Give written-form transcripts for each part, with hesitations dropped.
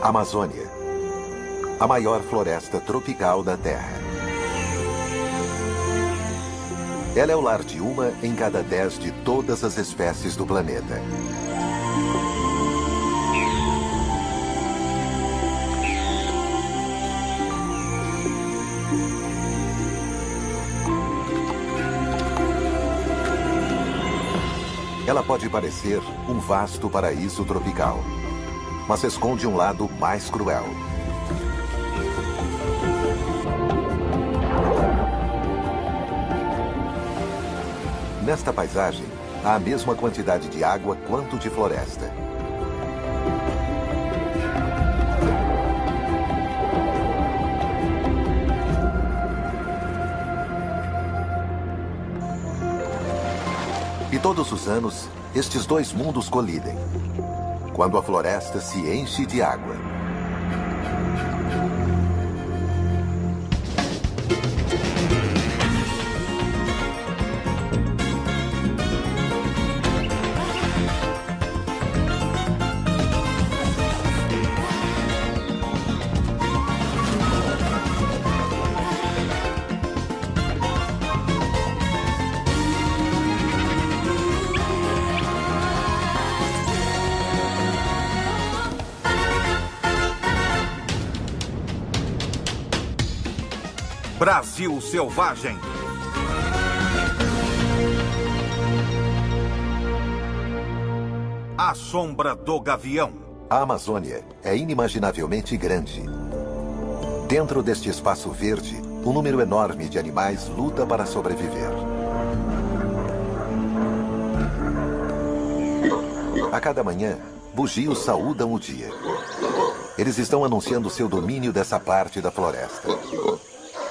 Amazônia, a maior floresta tropical da Terra. Ela é o lar de uma em cada 10 de todas as espécies do planeta. Ela pode parecer um vasto paraíso tropical, mas esconde um lado mais cruel. Nesta paisagem, há a mesma quantidade de água quanto de floresta. E todos os anos, estes dois mundos colidem, quando a floresta se enche de água. Brasil Selvagem. A Sombra do Gavião. A Amazônia é inimaginavelmente grande. Dentro deste espaço verde, um número enorme de animais luta para sobreviver. A cada manhã, bugios saúdam o dia. Eles estão anunciando seu domínio dessa parte da floresta.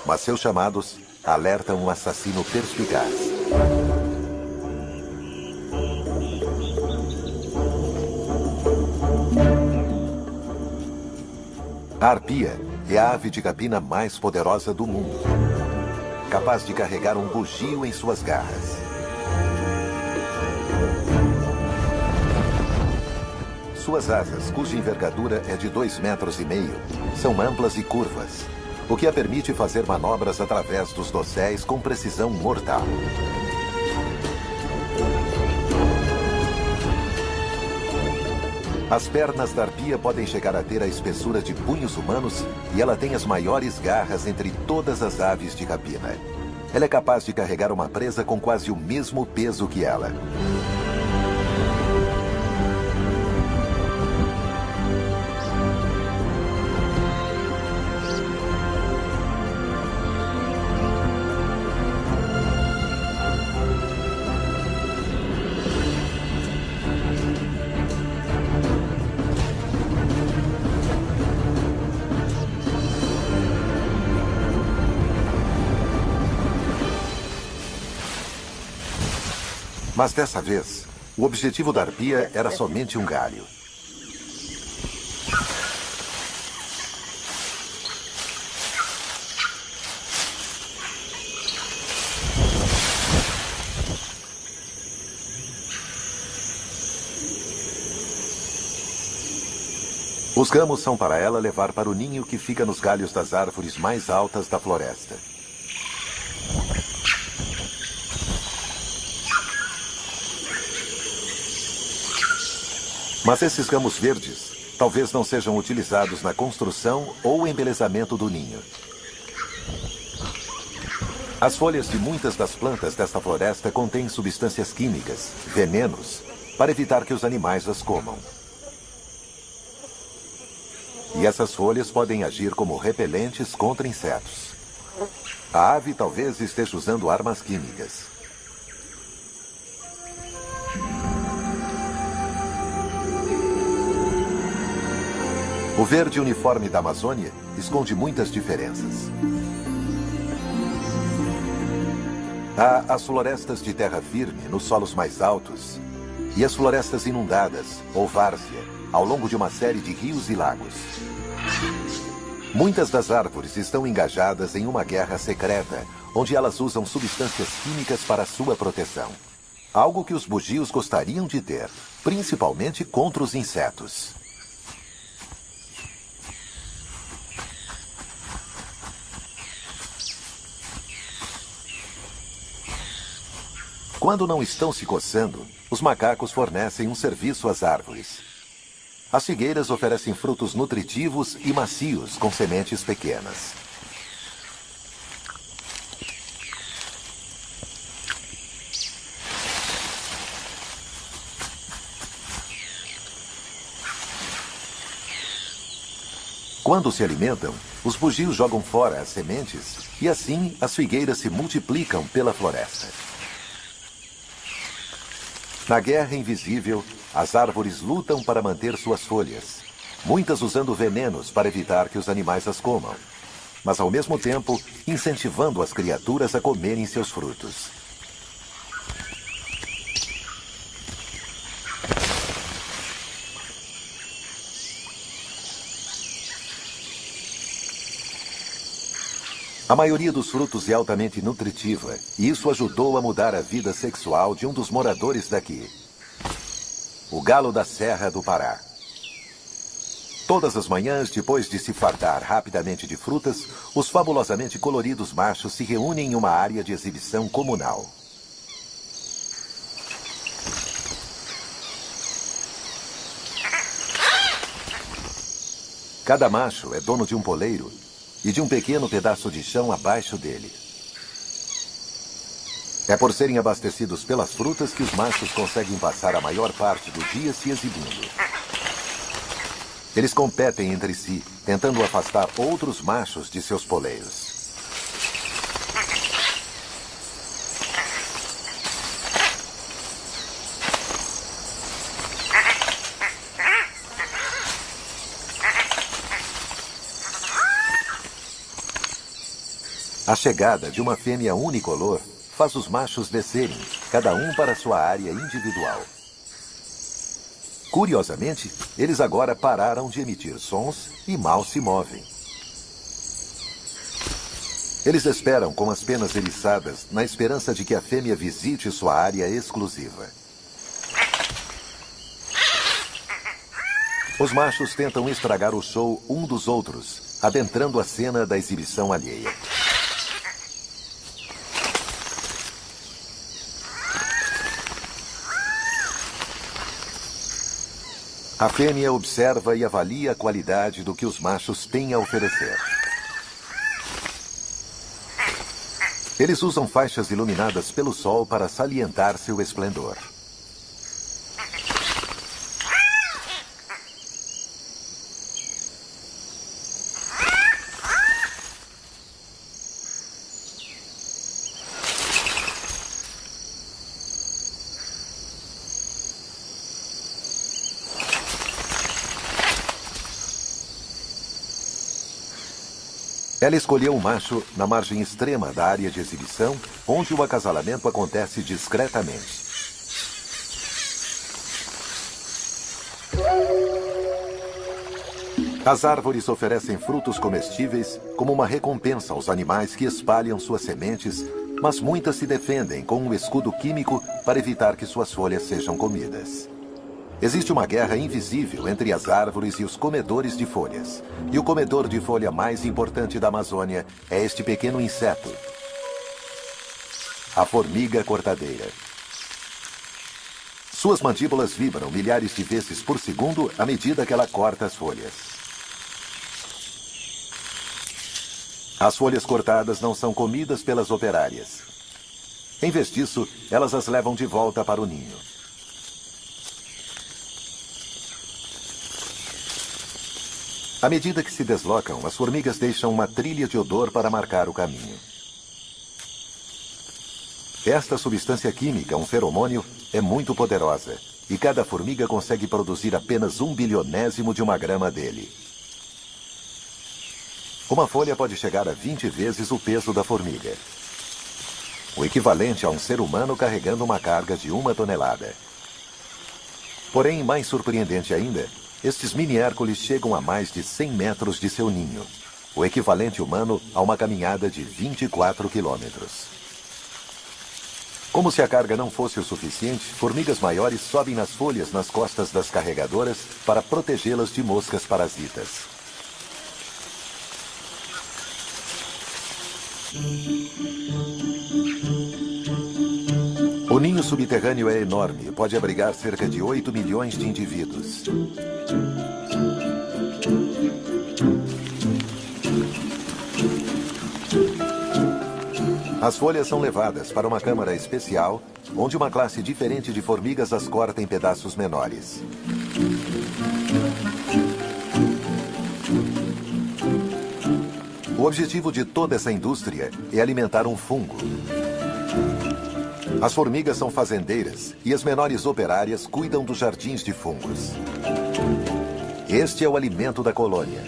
Mas seus chamados alertam um assassino perspicaz. A arpia é a ave de capina mais poderosa do mundo, capaz de carregar um bugio em suas garras. Suas asas, cuja envergadura é de 2,5 metros, são amplas e curvas, o que a permite fazer manobras através dos dosséis com precisão mortal. As pernas da arpia podem chegar a ter a espessura de punhos humanos e ela tem as maiores garras entre todas as aves de rapina. Ela é capaz de carregar uma presa com quase o mesmo peso que ela. Mas dessa vez, o objetivo da arpia era somente um galho. Os ramos são para ela levar para o ninho que fica nos galhos das árvores mais altas da floresta. Mas esses ramos verdes talvez não sejam utilizados na construção ou embelezamento do ninho. As folhas de muitas das plantas desta floresta contêm substâncias químicas, venenos, para evitar que os animais as comam. E essas folhas podem agir como repelentes contra insetos. A ave talvez esteja usando armas químicas. O verde uniforme da Amazônia esconde muitas diferenças. Há as florestas de terra firme nos solos mais altos e as florestas inundadas, ou várzea, ao longo de uma série de rios e lagos. Muitas das árvores estão engajadas em uma guerra secreta, onde elas usam substâncias químicas para sua proteção. Algo que os bugios gostariam de ter, principalmente contra os insetos. Quando não estão se coçando, os macacos fornecem um serviço às árvores. As figueiras oferecem frutos nutritivos e macios com sementes pequenas. Quando se alimentam, os bugios jogam fora as sementes e assim as figueiras se multiplicam pela floresta. Na guerra invisível, as árvores lutam para manter suas folhas, muitas usando venenos para evitar que os animais as comam, mas ao mesmo tempo incentivando as criaturas a comerem seus frutos. A maioria dos frutos é altamente nutritiva, e isso ajudou a mudar a vida sexual de um dos moradores daqui, o galo da Serra do Pará. Todas as manhãs, depois de se fartar rapidamente de frutas, os fabulosamente coloridos machos se reúnem em uma área de exibição comunal. Cada macho é dono de um poleiro e de um pequeno pedaço de chão abaixo dele. É por serem abastecidos pelas frutas que os machos conseguem passar a maior parte do dia se exibindo. Eles competem entre si, tentando afastar outros machos de seus poleiros. A chegada de uma fêmea unicolor faz os machos descerem, cada um para sua área individual. Curiosamente, eles agora pararam de emitir sons e mal se movem. Eles esperam com as penas eriçadas, na esperança de que a fêmea visite sua área exclusiva. Os machos tentam estragar o show um dos outros, adentrando a cena da exibição alheia. A fêmea observa e avalia a qualidade do que os machos têm a oferecer. Eles usam faixas iluminadas pelo sol para salientar seu esplendor. Ela escolheu um macho na margem extrema da área de exibição, onde o acasalamento acontece discretamente. As árvores oferecem frutos comestíveis como uma recompensa aos animais que espalham suas sementes, mas muitas se defendem com um escudo químico para evitar que suas folhas sejam comidas. Existe uma guerra invisível entre as árvores e os comedores de folhas. E o comedor de folha mais importante da Amazônia é este pequeno inseto, a formiga cortadeira. Suas mandíbulas vibram milhares de vezes por segundo à medida que ela corta as folhas. As folhas cortadas não são comidas pelas operárias. Em vez disso, elas as levam de volta para o ninho. À medida que se deslocam, as formigas deixam uma trilha de odor para marcar o caminho. Esta substância química, um feromônio, é muito poderosa, e cada formiga consegue produzir apenas 1/bilionésimo de uma grama dele. Uma folha pode chegar a 20 vezes o peso da formiga, o equivalente a um ser humano carregando uma carga de 1 tonelada. Porém, mais surpreendente ainda, estes mini-hércules chegam a mais de 100 metros de seu ninho, o equivalente humano a uma caminhada de 24 quilômetros. Como se a carga não fosse o suficiente, formigas maiores sobem nas folhas nas costas das carregadoras para protegê-las de moscas parasitas. O ninho subterrâneo é enorme e pode abrigar cerca de 8 milhões de indivíduos. As folhas são levadas para uma câmara especial, onde uma classe diferente de formigas as corta em pedaços menores. O objetivo de toda essa indústria é alimentar um fungo. As formigas são fazendeiras e as menores operárias cuidam dos jardins de fungos. Este é o alimento da colônia.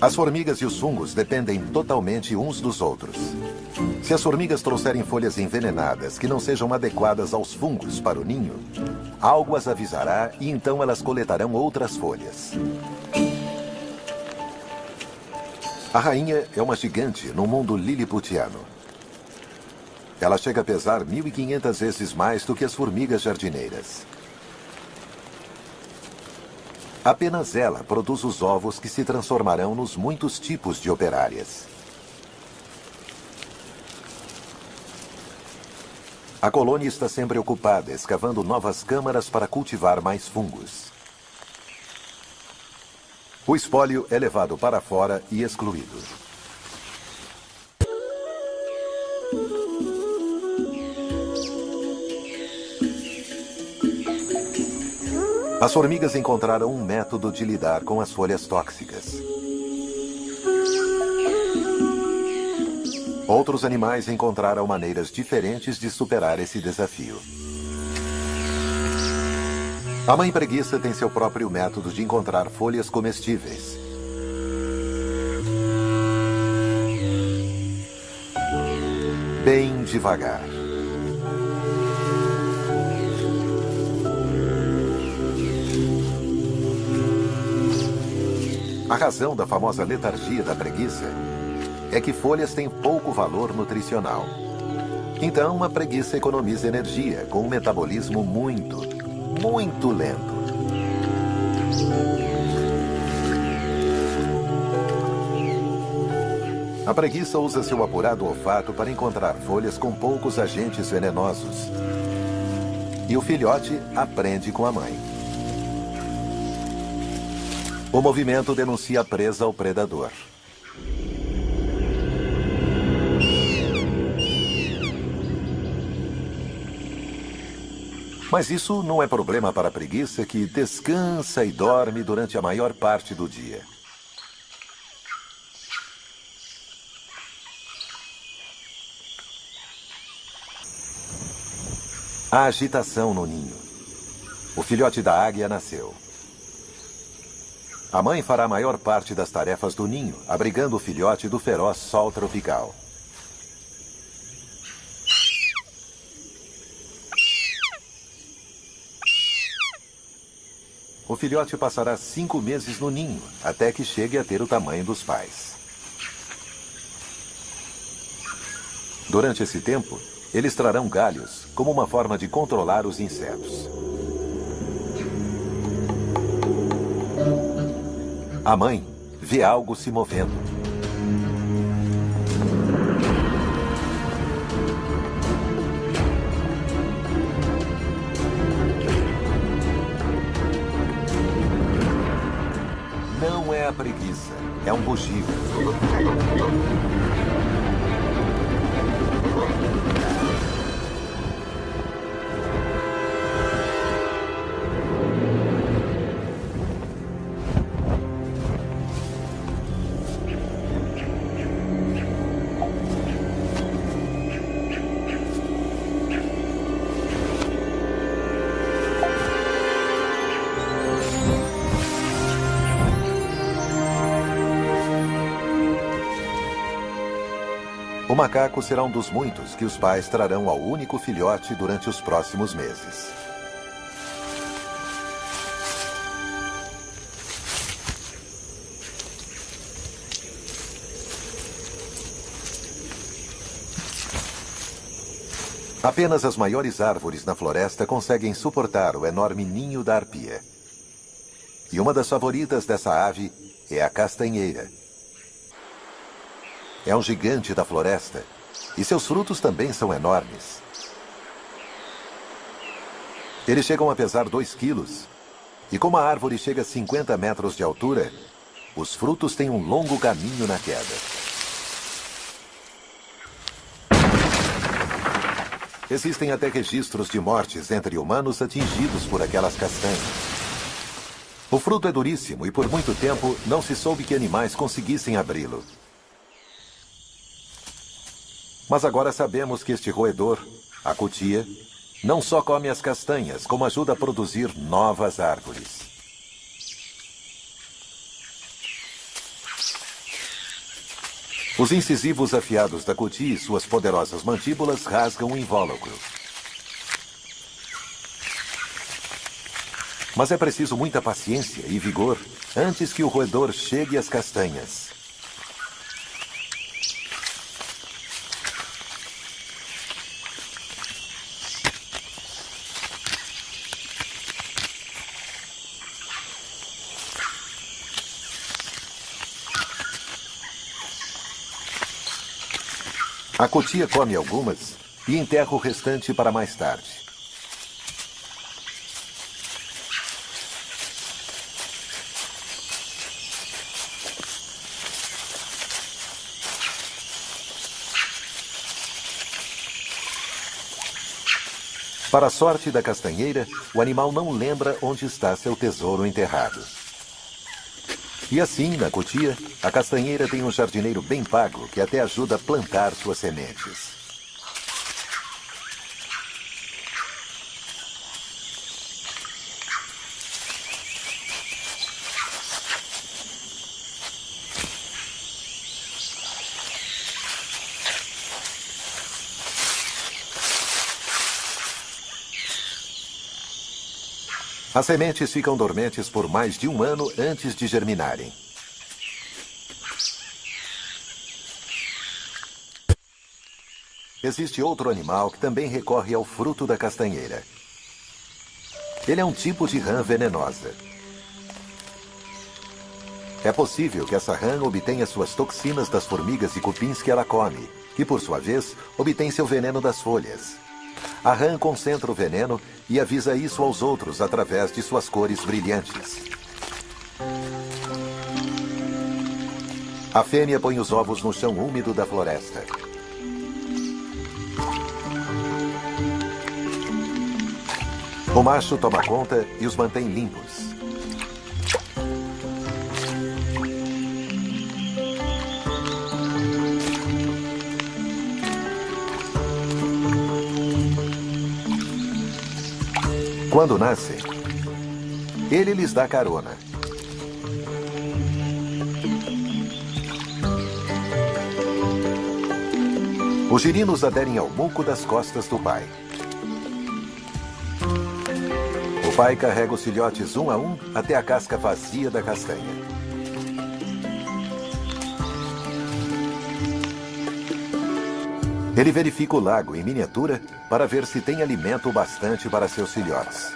As formigas e os fungos dependem totalmente uns dos outros. Se as formigas trouxerem folhas envenenadas que não sejam adequadas aos fungos para o ninho, algo as avisará e então elas coletarão outras folhas. A rainha é uma gigante no mundo liliputiano. Ela chega a pesar 1.500 vezes mais do que as formigas jardineiras. Apenas ela produz os ovos que se transformarão nos muitos tipos de operárias. A colônia está sempre ocupada, escavando novas câmaras para cultivar mais fungos. O espólio é levado para fora e excluído. As formigas encontraram um método de lidar com as folhas tóxicas. Outros animais encontraram maneiras diferentes de superar esse desafio. A mãe preguiça tem seu próprio método de encontrar folhas comestíveis. Bem devagar. A razão da famosa letargia da preguiça é que folhas têm pouco valor nutricional. Então, a preguiça economiza energia com um metabolismo muito lento. A preguiça usa seu apurado olfato para encontrar folhas com poucos agentes venenosos. E o filhote aprende com a mãe. O movimento denuncia a presa ao predador. Mas isso não é problema para a preguiça, que descansa e dorme durante a maior parte do dia. A agitação no ninho. O filhote da águia nasceu. A mãe fará a maior parte das tarefas do ninho, abrigando o filhote do feroz sol tropical. O filhote passará 5 meses no ninho, até que chegue a ter o tamanho dos pais. Durante esse tempo, eles trarão galhos como uma forma de controlar os insetos. A mãe vê algo se movendo. Não é a preguiça, é um bugio. O macaco será um dos muitos que os pais trarão ao único filhote durante os próximos meses. Apenas as maiores árvores na floresta conseguem suportar o enorme ninho da arpia. E uma das favoritas dessa ave é a castanheira. é um gigante da floresta e seus frutos também são enormes. Eles chegam a pesar 2 quilos e como a árvore chega a 50 metros de altura, os frutos têm um longo caminho na queda. Existem até registros de mortes entre humanos atingidos por aquelas castanhas. O fruto é duríssimo e por muito tempo não se soube que animais conseguissem abri-lo. Mas agora sabemos que este roedor, a cutia, não só come as castanhas, como ajuda a produzir novas árvores. Os incisivos afiados da cutia e suas poderosas mandíbulas rasgam o invólucro. Mas é preciso muita paciência e vigor antes que o roedor chegue às castanhas. A cutia come algumas e enterra o restante para mais tarde. Para a sorte da castanheira, o animal não lembra onde está seu tesouro enterrado. E assim, na cutia, a castanheira tem um jardineiro bem pago que até ajuda a plantar suas sementes. As sementes ficam dormentes por mais de 1 ano antes de germinarem. Existe outro animal que também recorre ao fruto da castanheira. Ele é um tipo de rã venenosa. É possível que essa rã obtenha suas toxinas das formigas e cupins que ela come, que por sua vez obtém seu veneno das folhas. A rã concentra o veneno e avisa isso aos outros através de suas cores brilhantes. A fêmea põe os ovos no chão úmido da floresta. O macho toma conta e os mantém limpos. Quando nascem, ele lhes dá carona. Os girinos aderem ao muco das costas do pai. O pai carrega os filhotes um a um até a casca vazia da castanha. Ele verifica o lago em miniatura para ver se tem alimento bastante para seus filhotes.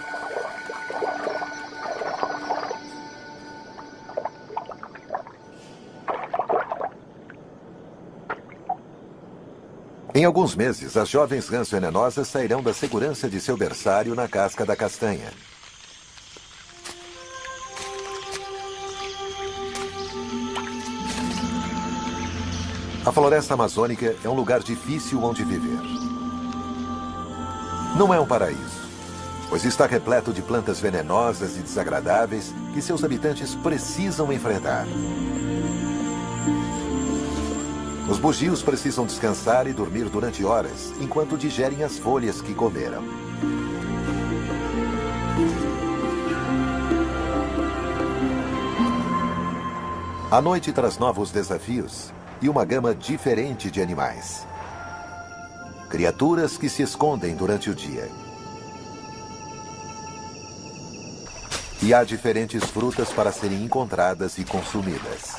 Em alguns meses, as jovens rãs venenosas sairão da segurança de seu berçário na casca da castanha. A floresta amazônica é um lugar difícil onde viver. Não é um paraíso, pois está repleto de plantas venenosas e desagradáveis que seus habitantes precisam enfrentar. Os bugios precisam descansar e dormir durante horas, enquanto digerem as folhas que comeram. A noite traz novos desafios e uma gama diferente de animais. Criaturas que se escondem durante o dia. E há diferentes frutas para serem encontradas e consumidas.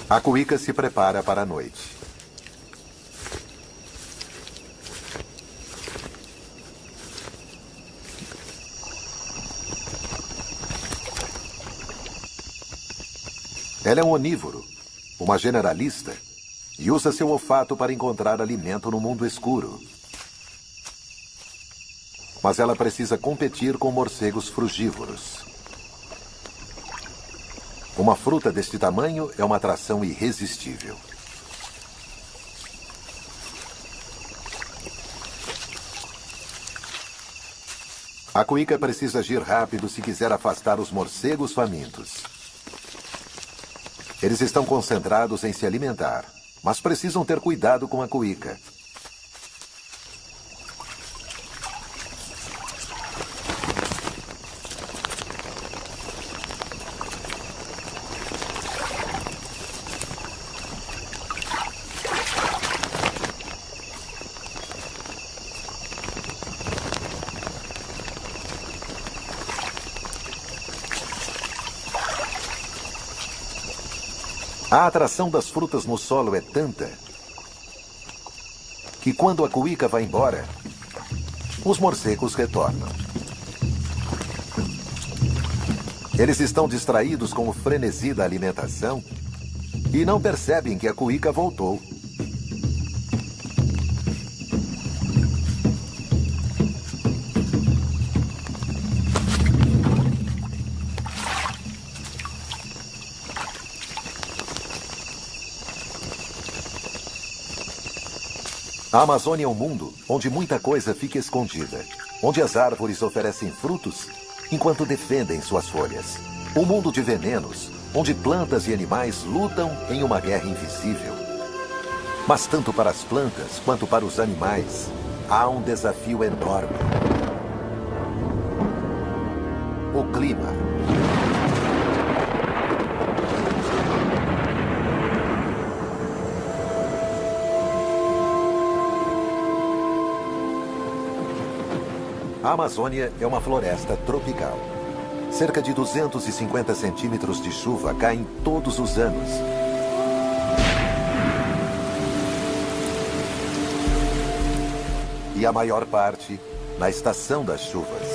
A cuíca se prepara para a noite. Ela é um onívoro, uma generalista, e usa seu olfato para encontrar alimento no mundo escuro. Mas ela precisa competir com morcegos frugívoros. Uma fruta deste tamanho é uma atração irresistível. A cuíca precisa agir rápido se quiser afastar os morcegos famintos. Eles estão concentrados em se alimentar, mas precisam ter cuidado com a cuíca. A atração das frutas no solo é tanta que quando a cuíca vai embora, os morcegos retornam. Eles estão distraídos com o frenesi da alimentação e não percebem que a cuíca voltou. A Amazônia é um mundo onde muita coisa fica escondida, onde as árvores oferecem frutos enquanto defendem suas folhas. Um mundo de venenos, onde plantas e animais lutam em uma guerra invisível. Mas tanto para as plantas quanto para os animais, há um desafio enorme: o clima. A Amazônia é uma floresta tropical. Cerca de 250 centímetros de chuva caem todos os anos. E a maior parte na estação das chuvas.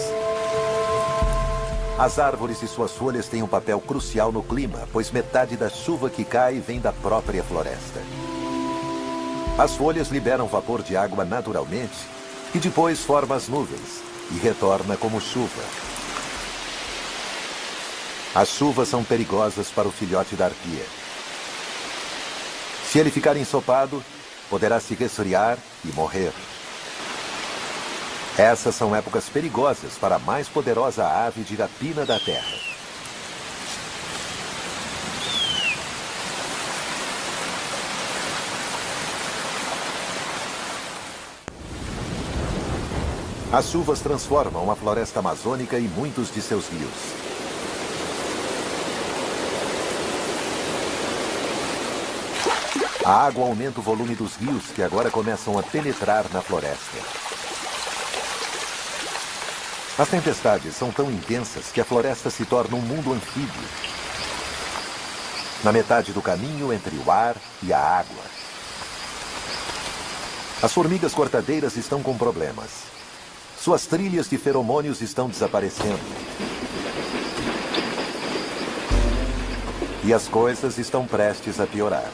As árvores e suas folhas têm um papel crucial no clima, pois metade da chuva que cai vem da própria floresta. As folhas liberam vapor de água naturalmente e depois formam as nuvens e retorna como chuva. As chuvas são perigosas para o filhote da arpia. Se ele ficar ensopado, poderá se resfriar e morrer. Essas são épocas perigosas para a mais poderosa ave de rapina da Terra. As chuvas transformam a floresta amazônica e muitos de seus rios. A água aumenta o volume dos rios que agora começam a penetrar na floresta. As tempestades são tão intensas que a floresta se torna um mundo anfíbio. Na metade do caminho entre o ar e a água. As formigas cortadeiras estão com problemas. Suas trilhas de feromônios estão desaparecendo. E as coisas estão prestes a piorar.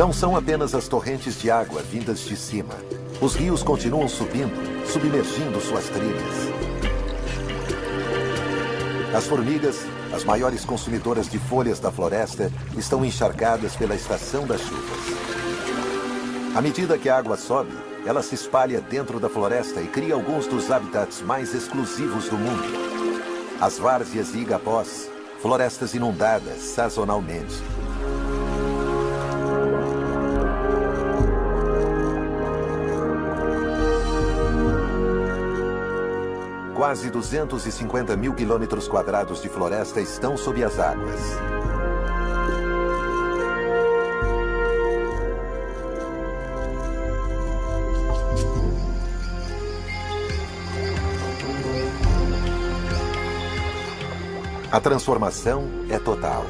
Não são apenas as torrentes de água vindas de cima. Os rios continuam subindo, submergindo suas trilhas. As formigas, as maiores consumidoras de folhas da floresta, estão encharcadas pela estação das chuvas. À medida que a água sobe, ela se espalha dentro da floresta e cria alguns dos habitats mais exclusivos do mundo. As várzeas e igapós, florestas inundadas sazonalmente. Quase 250 mil quilômetros quadrados de floresta estão sob as águas. A transformação é total.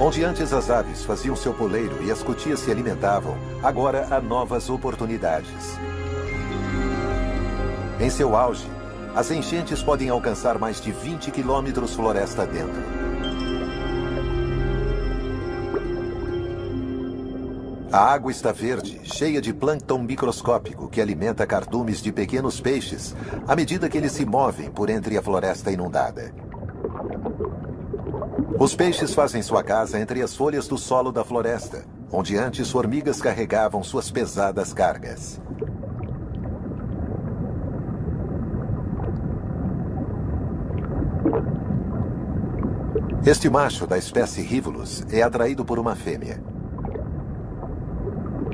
Onde antes as aves faziam seu poleiro e as cutias se alimentavam, agora há novas oportunidades. Em seu auge, as enchentes podem alcançar mais de 20 quilômetros floresta dentro. A água está verde, cheia de plâncton microscópico que alimenta cardumes de pequenos peixes à medida que eles se movem por entre a floresta inundada. Os peixes fazem sua casa entre as folhas do solo da floresta, onde antes formigas carregavam suas pesadas cargas. Este macho da espécie Rivulus é atraído por uma fêmea.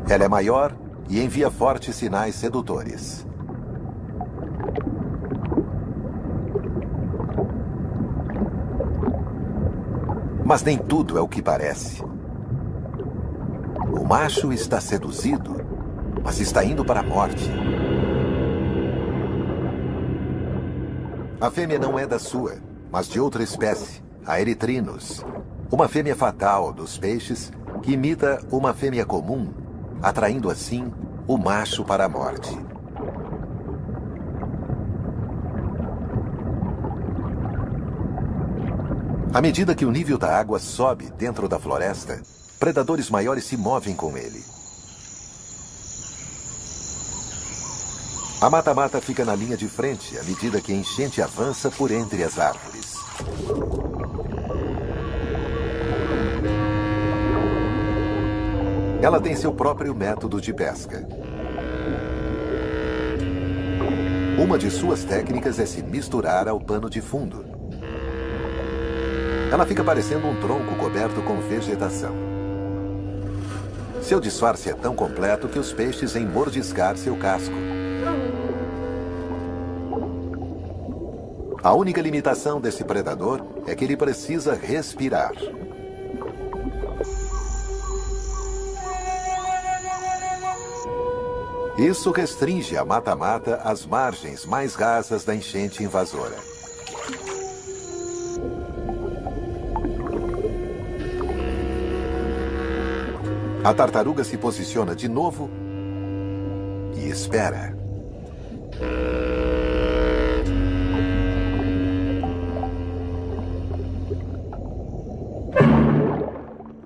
Ela é maior e envia fortes sinais sedutores. Mas nem tudo é o que parece. O macho está seduzido, mas está indo para a morte. A fêmea não é da sua, mas de outra espécie, a Erythrinus, uma fêmea fatal dos peixes que imita uma fêmea comum, atraindo assim o macho para a morte. À medida que o nível da água sobe dentro da floresta, predadores maiores se movem com ele. A mata-mata fica na linha de frente à medida que a enchente avança por entre as árvores. Ela tem seu próprio método de pesca. Uma de suas técnicas é se misturar ao pano de fundo. Ela fica parecendo um tronco coberto com vegetação. Seu disfarce é tão completo que os peixes vêm mordiscar seu casco. A única limitação desse predador é que ele precisa respirar. Isso restringe a mata-mata às margens mais rasas da enchente invasora. A tartaruga se posiciona de novo e espera.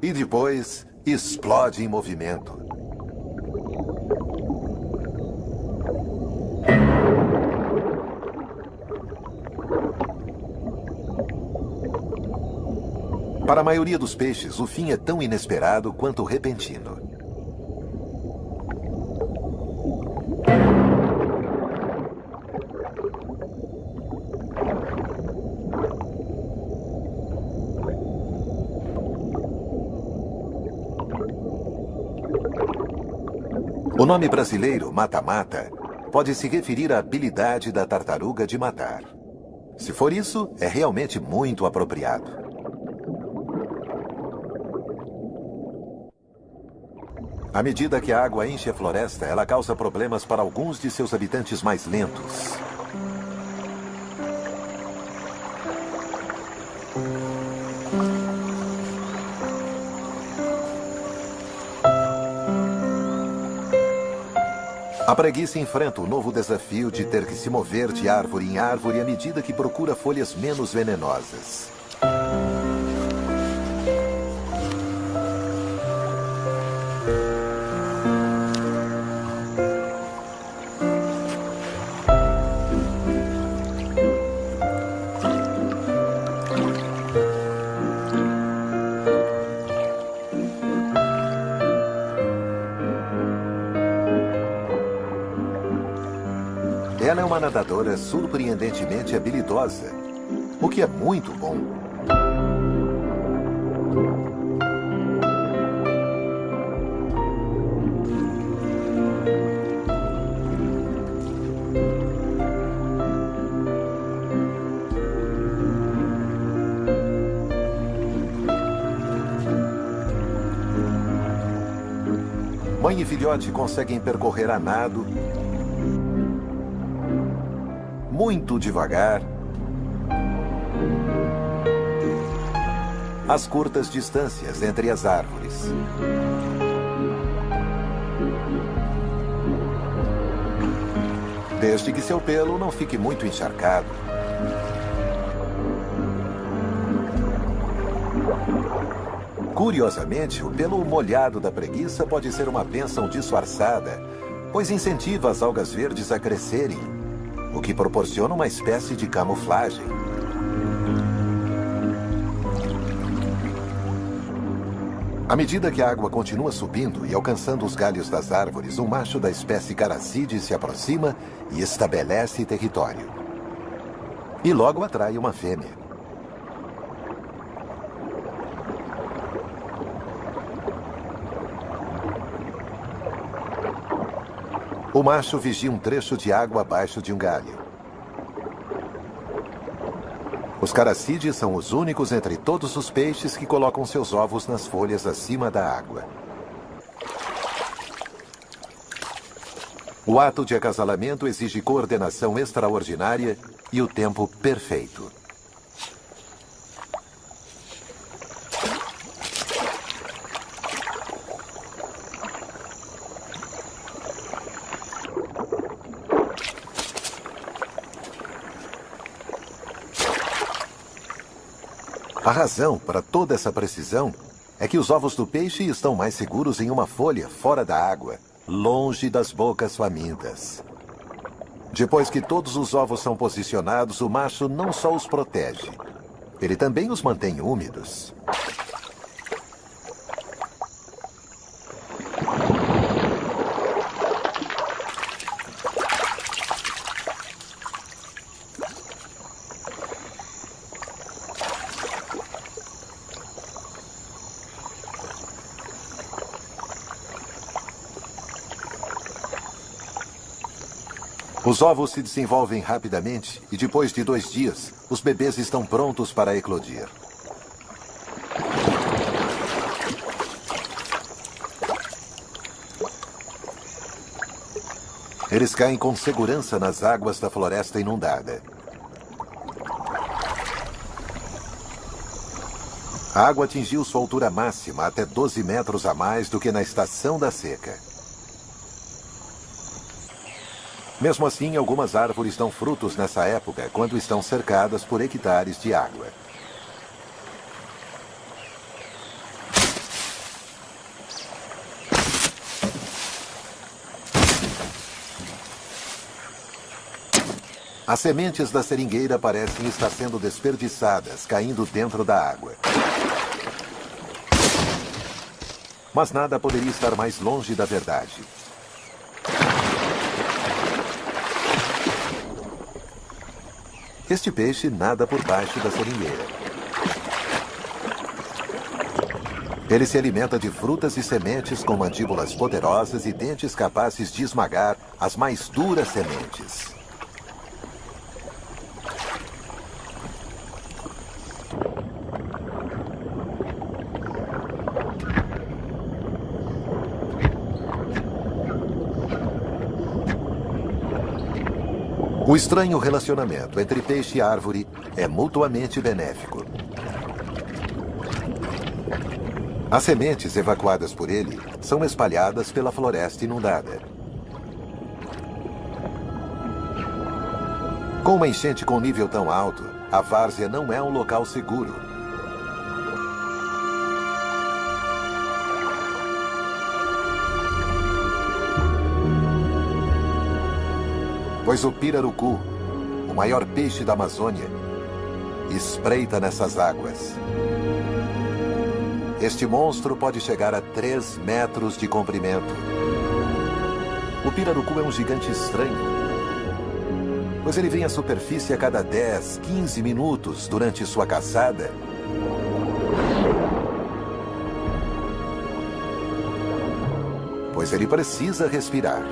E depois explode em movimento. Para a maioria dos peixes, o fim é tão inesperado quanto repentino. O nome brasileiro, mata-mata, pode se referir à habilidade da tartaruga de matar. Se for isso, é realmente muito apropriado. À medida que a água enche a floresta, ela causa problemas para alguns de seus habitantes mais lentos. A preguiça enfrenta o novo desafio de ter que se mover de árvore em árvore à medida que procura folhas menos venenosas. Ela é uma nadadora surpreendentemente habilidosa, o que é muito bom. Mãe e filhote conseguem percorrer a nado, muito devagar, as curtas distâncias entre as árvores. Desde que seu pelo não fique muito encharcado. Curiosamente, o pelo molhado da preguiça pode ser uma bênção disfarçada, pois incentiva as algas verdes a crescerem, o que proporciona uma espécie de camuflagem. À medida que a água continua subindo e alcançando os galhos das árvores, um macho da espécie Caracide se aproxima e estabelece território. E logo atrai uma fêmea. O macho vigia um trecho de água abaixo de um galho. Os caracídeos são os únicos entre todos os peixes que colocam seus ovos nas folhas acima da água. O ato de acasalamento exige coordenação extraordinária e o tempo perfeito. A razão para toda essa precisão é que os ovos do peixe estão mais seguros em uma folha fora da água, longe das bocas famintas. Depois que todos os ovos são posicionados, o macho não só os protege, ele também os mantém úmidos. Os ovos se desenvolvem rapidamente e depois de 2 dias, os bebês estão prontos para eclodir. Eles caem com segurança nas águas da floresta inundada. A água atingiu sua altura máxima, até 12 metros a mais do que na estação da seca. Mesmo assim, algumas árvores dão frutos nessa época, quando estão cercadas por hectares de água. As sementes da seringueira parecem estar sendo desperdiçadas, caindo dentro da água. Mas nada poderia estar mais longe da verdade. Este peixe nada por baixo da seringueira. Ele se alimenta de frutas e sementes com mandíbulas poderosas e dentes capazes de esmagar as mais duras sementes. O estranho relacionamento entre peixe e árvore é mutuamente benéfico. As sementes evacuadas por ele são espalhadas pela floresta inundada. Com uma enchente com nível tão alto, a várzea não é um local seguro. Pois o pirarucu, o maior peixe da Amazônia, espreita nessas águas. Este monstro pode chegar a 3 metros de comprimento. O pirarucu é um gigante estranho, pois ele vem à superfície a cada 10, 15 minutos durante sua caçada. Pois ele precisa respirar.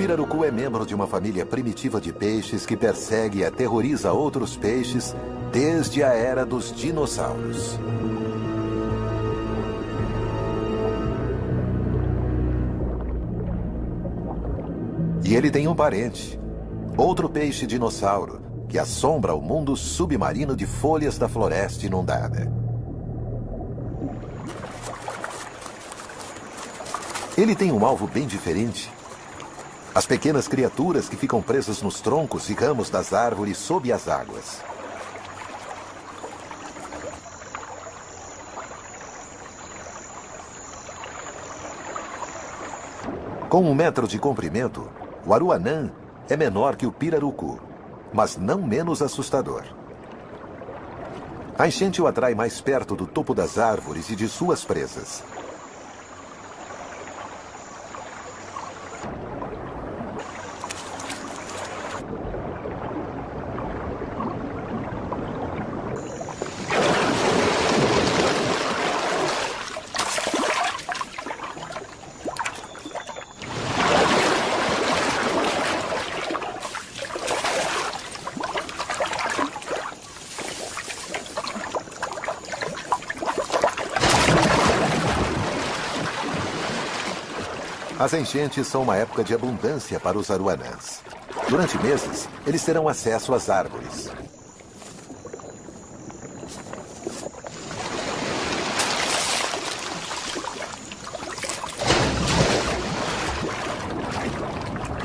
pirarucu é membro de uma família primitiva de peixes que persegue e aterroriza outros peixes desde a era dos dinossauros. E ele tem um parente, outro peixe dinossauro, que assombra o mundo submarino de folhas da floresta inundada. Ele tem um alvo bem diferente. As pequenas criaturas que ficam presas nos troncos e ramos das árvores sob as águas. Com 1 metro de comprimento, o aruanã é menor que o pirarucu, mas não menos assustador. A enchente o atrai mais perto do topo das árvores e de suas presas. As enchentes são uma época de abundância para os aruanãs. Durante meses, eles terão acesso às árvores.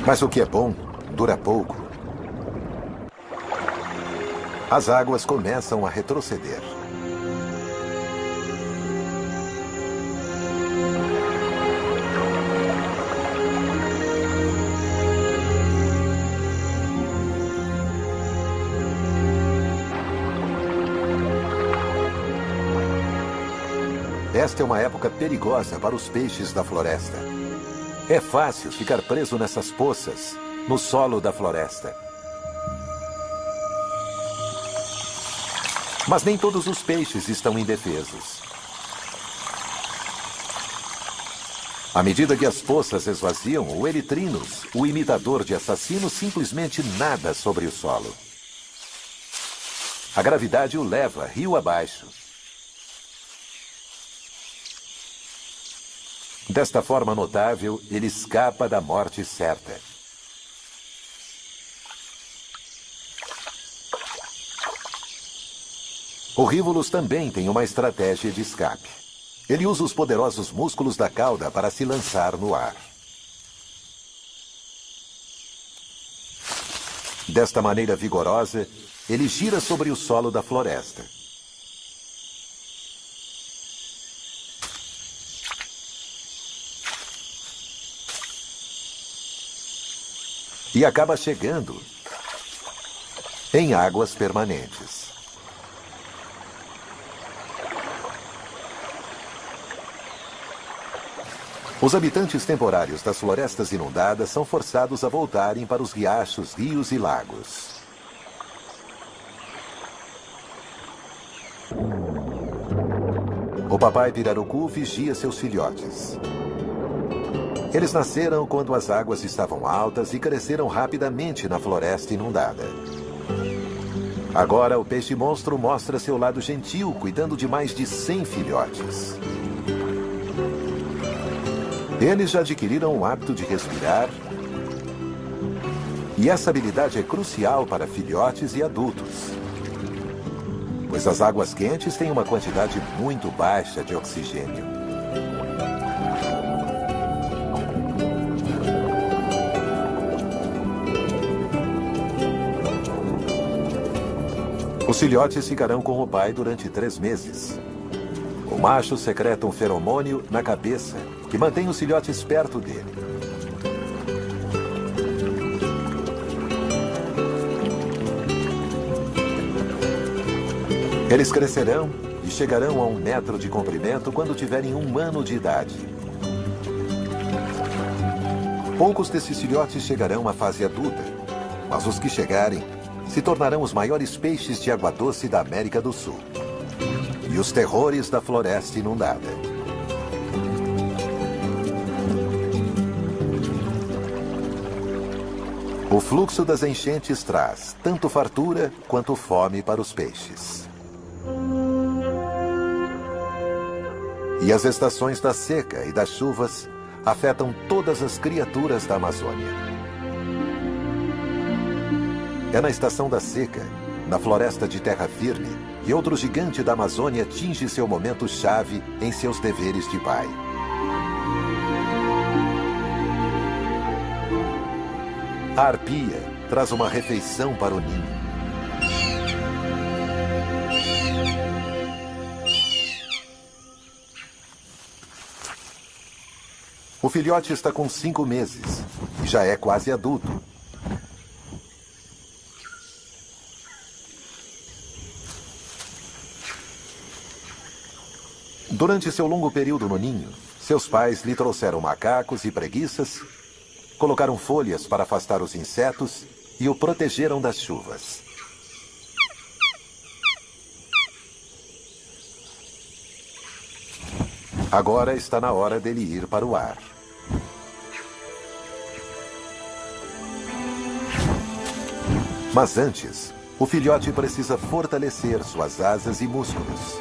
Mas o que é bom, dura pouco. As águas começam a retroceder. Esta é uma época perigosa para os peixes da floresta. É fácil ficar preso nessas poças, no solo da floresta. Mas nem todos os peixes estão indefesos. À medida que as poças esvaziam, o Erythrinus, o imitador de assassinos, simplesmente nada sobre o solo. A gravidade o leva rio abaixo. Desta forma notável, ele escapa da morte certa. O Rivulus também tem uma estratégia de escape. Ele usa os poderosos músculos da cauda para se lançar no ar. Desta maneira vigorosa, ele gira sobre o solo da floresta. E acaba chegando em águas permanentes. Os habitantes temporários das florestas inundadas são forçados a voltarem para os riachos, rios e lagos. O papai pirarucu vigia seus filhotes. Eles nasceram quando as águas estavam altas e cresceram rapidamente na floresta inundada. Agora, o peixe-monstro mostra seu lado gentil, cuidando de mais de 100 filhotes. Eles já adquiriram o hábito de respirar, e essa habilidade é crucial para filhotes e adultos, pois as águas quentes têm uma quantidade muito baixa de oxigênio. Os filhotes ficarão com o pai durante 3 meses. O macho secreta um feromônio na cabeça que mantém os filhotes perto dele. Eles crescerão e chegarão a 1 metro de comprimento quando tiverem 1 ano de idade. Poucos desses filhotes chegarão à fase adulta, mas os que chegarem se tornarão os maiores peixes de água doce da América do Sul e os terrores da floresta inundada. O fluxo das enchentes traz tanto fartura quanto fome para os peixes. E as estações da seca e das chuvas afetam todas as criaturas da Amazônia. É na estação da seca, na floresta de terra firme, que outro gigante da Amazônia atinge seu momento-chave em seus deveres de pai. A arpia traz uma refeição para o ninho. O filhote está com 5 meses e já é quase adulto. Durante seu longo período no ninho, seus pais lhe trouxeram macacos e preguiças, colocaram folhas para afastar os insetos e o protegeram das chuvas. Agora está na hora dele ir para o ar. Mas antes, o filhote precisa fortalecer suas asas e músculos.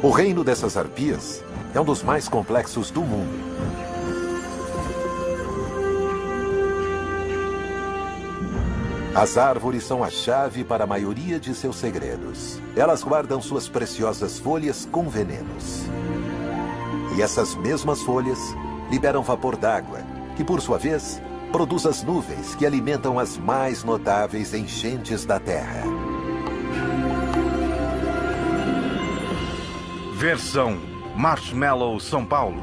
O reino dessas arpias é um dos mais complexos do mundo. As árvores são a chave para a maioria de seus segredos. Elas guardam suas preciosas folhas com venenos. E essas mesmas folhas liberam vapor d'água, que por sua vez produz as nuvens que alimentam as mais notáveis enchentes da Terra. Versão Marshmallow São Paulo.